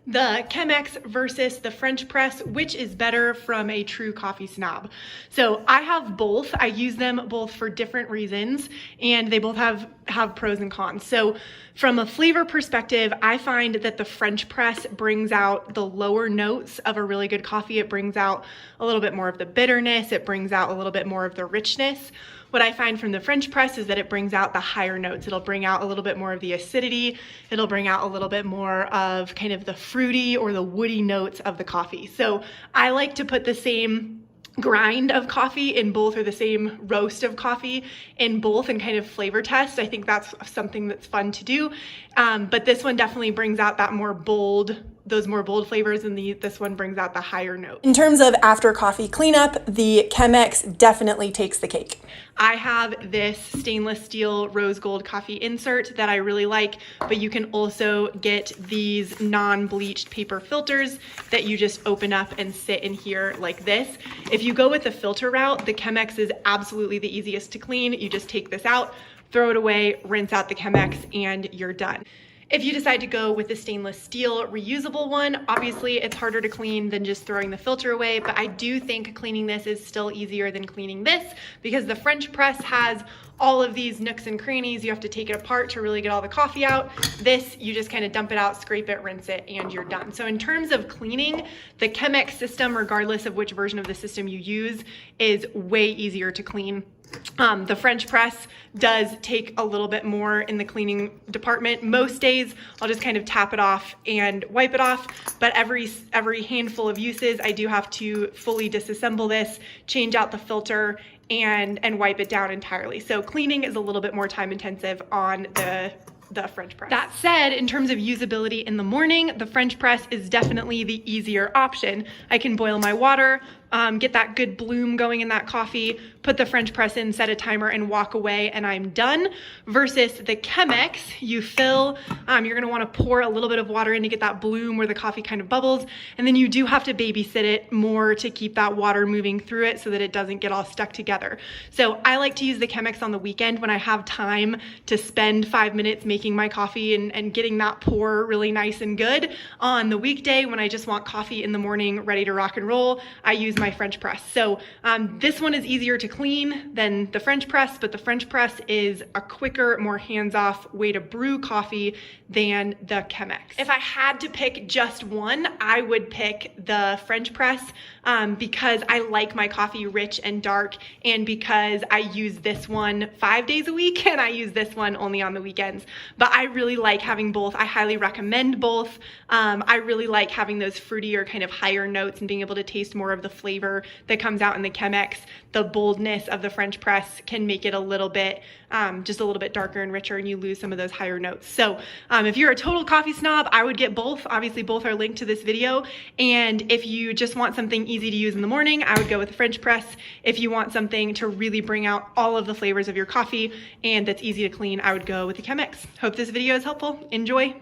The Chemex versus the French press, which is better from a true coffee snob. So I have both. I use them both for different reasons, and they both have pros and cons. So from a flavor perspective, I find that the French press brings out the lower notes of a really good coffee. It brings out a little bit more of the bitterness. It brings out a little bit more of the richness. What I find from the French press is that it brings out the higher notes. It'll bring out a little bit more of the acidity. It'll bring out a little bit more of kind of the fruity or the woody notes of the coffee. So I like to put the same grind of coffee in both, or the same roast of coffee in both, and kind of flavor test. I think that's something that's fun to do. But this one definitely brings out that more bold, those more bold flavors, and this one brings out the higher note. In terms of after coffee cleanup, the Chemex definitely takes the cake. I have this stainless steel rose gold coffee insert that I really like, but you can also get these non-bleached paper filters that you just open up and sit in here like this. If you go with the filter route, the Chemex is absolutely the easiest to clean. You just take this out, throw it away, rinse out the Chemex, and you're done. If you decide to go with the stainless steel reusable one, obviously it's harder to clean than just throwing the filter away, but I do think cleaning this is still easier than cleaning this, because the French press has all of these nooks and crannies. You have to take it apart to really get all the coffee out. This, you just kind of dump it out, scrape it, rinse it, and you're done. So in terms of cleaning, the Chemex system, regardless of which version of the system you use, is way easier to clean. The French press does take a little bit more in the cleaning department. Most days I'll just kind of tap it off and wipe it off, but every handful of uses I do have to fully disassemble this, change out the filter, and wipe it down entirely. So cleaning is a little bit more time intensive on the French press. That said, in terms of usability in the morning, the French press is definitely the easier option. I can boil my water, get that good bloom going in that coffee, put the French press in, set a timer, and walk away, and I'm done. Versus the Chemex, you fill, you're gonna wanna pour a little bit of water in to get that bloom where the coffee kind of bubbles, and then you do have to babysit it more to keep that water moving through it so that it doesn't get all stuck together. So I like to use the Chemex on the weekend when I have time to spend 5 minutes making my coffee and getting that pour really nice and good. On the weekday, when I just want coffee in the morning ready to rock and roll, I use my French press. So this one is easier to clean than the French press, but the French press is a quicker, more hands-off way to brew coffee than the Chemex. If I had to pick just one, I would pick the French press because I like my coffee rich and dark, and because I use this one 5 days a week and I use this one only on the weekends. But I really like having both. I highly recommend both. I really like having those fruitier, kind of higher notes and being able to taste more of the flavor that comes out in the Chemex. The boldness of the French press can make it a little bit, just a little bit darker and richer, and you lose some of those higher notes. So if you're a total coffee snob, I would get both. Obviously, both are linked to this video. And if you just want something easy to use in the morning, I would go with the French press. If you want something to really bring out all of the flavors of your coffee and that's easy to clean, I would go with the Chemex. Hope this video is helpful. Enjoy.